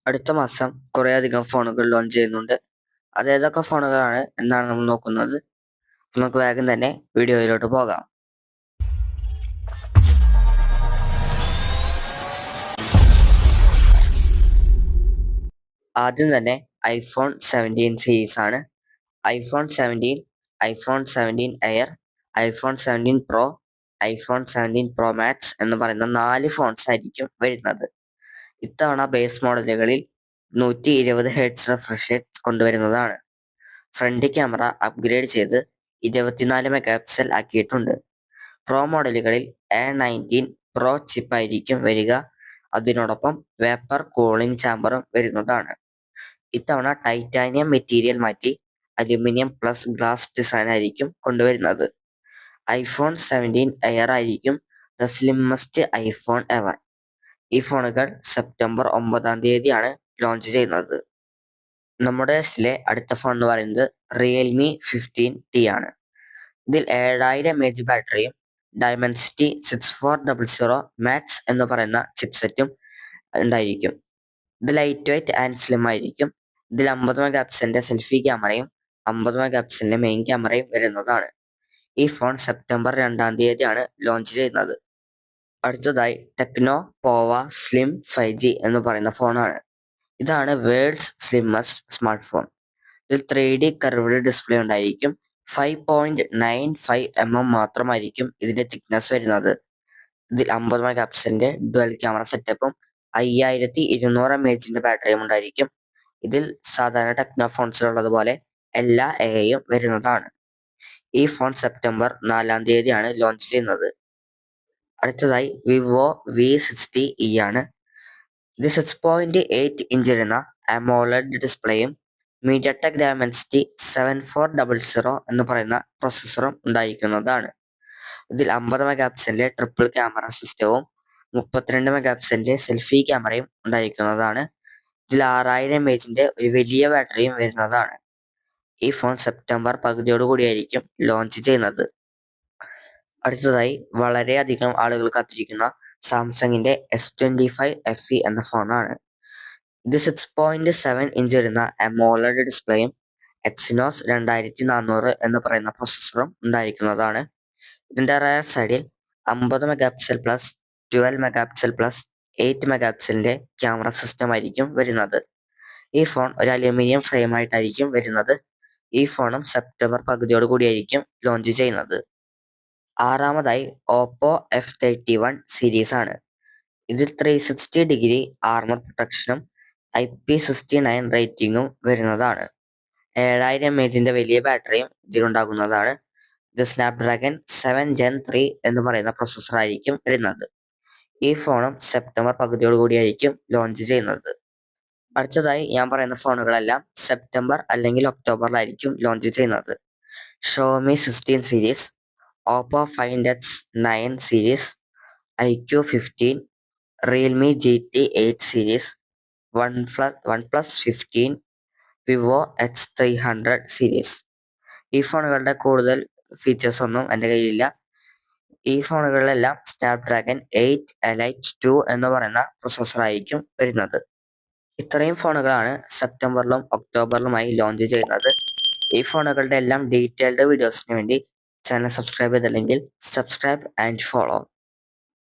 അടുത്ത മാസം കുറേയധികം ഫോണുകൾ ലോഞ്ച് ചെയ്യുന്നുണ്ട്. അത് ഏതൊക്കെ ഫോണുകളാണ് എന്നാണ് നമ്മൾ നോക്കുന്നത്. നമുക്ക് വേഗം തന്നെ വീഡിയോയിലോട്ട് പോകാം. ആദ്യം തന്നെ iPhone 17 സീരീസ് ആണ്. iPhone 17, iPhone 17 air, iPhone 17 Pro, iPhone 17 Pro Max എന്ന് പറയുന്ന 4 ഫോൺസ് ആയിരിക്കും വരുന്നത്. ഇത്തവണ ബേസ് മോഡലുകളിൽ 120 ഹെർട്സ് റിഫ്രഷ് റേറ്റ് കൊണ്ടുവരുന്നതാണ്. ഫ്രണ്ട് ക്യാമറ അപ്ഗ്രേഡ് ചെയ്ത് 24 മെഗാ പിക്സൽ ആക്കിയിട്ടുണ്ട്. പ്രോ മോഡലുകളിൽ A19 Pro ചിപ്പ് ആയിരിക്കും വരിക. അതിനോടൊപ്പം വേപ്പർ കൂളിംഗ് ചാമ്പറും വരുന്നതാണ്. ഇത്തവണ ടൈറ്റാനിയം മെറ്റീരിയൽ മാറ്റി അലുമിനിയം പ്ലസ് ഗ്ലാസ് ഡിസൈൻ ആയിരിക്കും കൊണ്ടുവരുന്നത്. iPhone 17 എയർ ആയിരിക്കും ദ സ്ലിമ്മസ്റ്റ് ഐഫോൺ എവർ. ഈ ഫോണുകൾ സെപ്റ്റംബർ 9 ലോഞ്ച് ചെയ്യുന്നത്. നമ്മുടെ ലിസ്റ്റിലെ അടുത്ത ഫോൺ എന്ന് പറയുന്നത് Realme 15T ആണ്. ഇതിൽ 7000 mAh ബാറ്ററിയും Dimensity 6400 മാക്സ് എന്ന് പറയുന്ന ചിപ്സെറ്റും ഉണ്ടായിരിക്കും. ഇത് ലൈറ്റ് വെയ്റ്റ് ആൻഡ് സ്ലിം ആയിരിക്കും. ഇതിൽ 50 മെഗാ പിക്സലിന്റെ സെൽഫി ക്യാമറയും 50 മെഗാ പിക്സലിന്റെ മെയിൻ ക്യാമറയും വരുന്നതാണ്. ഈ ഫോൺ സെപ്റ്റംബർ 2 ലോഞ്ച് ചെയ്യുന്നത്. അടുത്തതായി ടെക്നോ പോവ സ്ലിം 5G എന്ന് പറയുന്ന ഫോണാണ്. ഇതാണ് വേൾഡ്സ് സ്ലിമ്മസ്റ്റ് സ്മാർട്ട് ഫോൺ. ഇതിൽ 3D കർവ്ഡ് ഡിസ്പ്ലേ ഉണ്ടായിരിക്കും. 5.95 mm മാത്രമായിരിക്കും ഇതിന്റെ തിക്നെസ് വരുന്നത്. ഇതിൽ 50 മെഗാ പിക്സലിന്റെ ഡുവൽ ക്യാമറ സെറ്റപ്പും 5200 mAh ബാറ്ററിയും ഉണ്ടായിരിക്കും. ഇതിൽ സാധാരണ ടെക്നോ ഫോൺസിലുള്ളതുപോലെ എല്ലാ AI വരുന്നതാണ്. ഈ ഫോൺ സെപ്റ്റംബർ 4 ലോഞ്ച് ചെയ്യുന്നത്. അടുത്തതായി വിവോ V60e ആണ്. ഇത് 6.8 ഇഞ്ച് വരുന്ന AMOLED ഡിസ്പ്ലേയും MediaTek Dimensity 7400 എന്ന് പറയുന്ന പ്രോസസ്സറും ഉണ്ടായിരിക്കുന്നതാണ്. ഇതിൽ 50 മെഗാ പിക്സലിന്റെ ട്രിപ്പിൾ ക്യാമറ സിസ്റ്റവും 32 മെഗാ പിക്സലിന്റെ സെൽഫി ക്യാമറയും ഉണ്ടായിരിക്കുന്നതാണ്. ഇതിൽ 6000 mAh ഒരു വലിയ ബാറ്ററിയും വരുന്നതാണ്. ഈ ഫോൺ സെപ്റ്റംബർ പകുതിയോടുകൂടിയായിരിക്കും ലോഞ്ച് ചെയ്യുന്നത്. അടുത്തതായി വളരെയധികം ആളുകൾ കാത്തിരിക്കുന്ന സാംസങ്ങിന്റെ S25 FE എന്ന ഫോണാണ്. ഇത് 6.7 ഇഞ്ച് വരുന്ന AMOLED ഡിസ്പ്ലേയും Exynos 2400 എന്ന് പറയുന്ന പ്രോസസ്സറും ഉണ്ടായിരിക്കുന്നതാണ്. ഇതിന്റെ റയർ സൈഡിൽ 50 mega pixel plus 12 mega pixel plus 8 mega പിക്സലിന്റെ ക്യാമറ സിസ്റ്റം ആയിരിക്കും വരുന്നത്. ഈ ഫോൺ ഒരു അലുമിനിയം ഫ്രെയിം ആയിട്ടായിരിക്കും വരുന്നത്. ഈ ഫോണും സെപ്റ്റംബർ പകുതിയോടുകൂടിയായിരിക്കും ലോഞ്ച് ചെയ്യുന്നത്. ആറാമതായി ഓപ്പോ F31 സീരീസ് ആണ്. ഇതിൽ 360 ഡിഗ്രി ആർമർ പ്രൊട്ടക്ഷനും IP69 റേറ്റിംഗും വരുന്നതാണ്. 7000 mAh വലിയ ബാറ്ററിയും ഇതിലുണ്ടാകുന്നതാണ്. ഇത് സ്നാപ്ഡ്രാഗൺ 7 Gen 3 എന്ന് പറയുന്ന പ്രോസസ്സർ ആയിരിക്കും വരുന്നത്. ഈ ഫോണും സെപ്റ്റംബർ പകുതിയോടുകൂടിയായിരിക്കും ലോഞ്ച് ചെയ്യുന്നത്. അടുത്തതായി ഞാൻ പറയുന്ന ഫോണുകളെല്ലാം സെപ്റ്റംബർ അല്ലെങ്കിൽ ഒക്ടോബറിലായിരിക്കും ലോഞ്ച് ചെയ്യുന്നത്. Xiaomi 16 series, Oppo Find X9 series, iQ15, Realme GT 8 series, OnePlus 15, Vivo X300 series. ഈ ഫോണുകളുടെ കൂടുതൽ ഫീച്ചേഴ്സ് ഒന്നും എൻ്റെ കയ്യിലില്ല. ഈ ഫോണുകളിലെല്ലാം സ്നാപ്ഡ്രാഗൺ 8 Elite 2 എന്ന് പറയുന്ന പ്രോസസ്സർ ആയിരിക്കും വരുന്നത്. ഇത്രയും ഫോണുകളാണ് സെപ്റ്റംബറിലും ഒക്ടോബറിലുമായി ലോഞ്ച് ചെയ്യുന്നത്. ഈ ഫോണുകളുടെ എല്ലാം ഡീറ്റെയിൽഡ് വീഡിയോസിന് വേണ്ടി ചാനൽ സബ്സ്ക്രൈബ് ചെയ്തില്ലെങ്കിൽ സബ്സ്ക്രൈബ് ആൻഡ് ഫോളോ.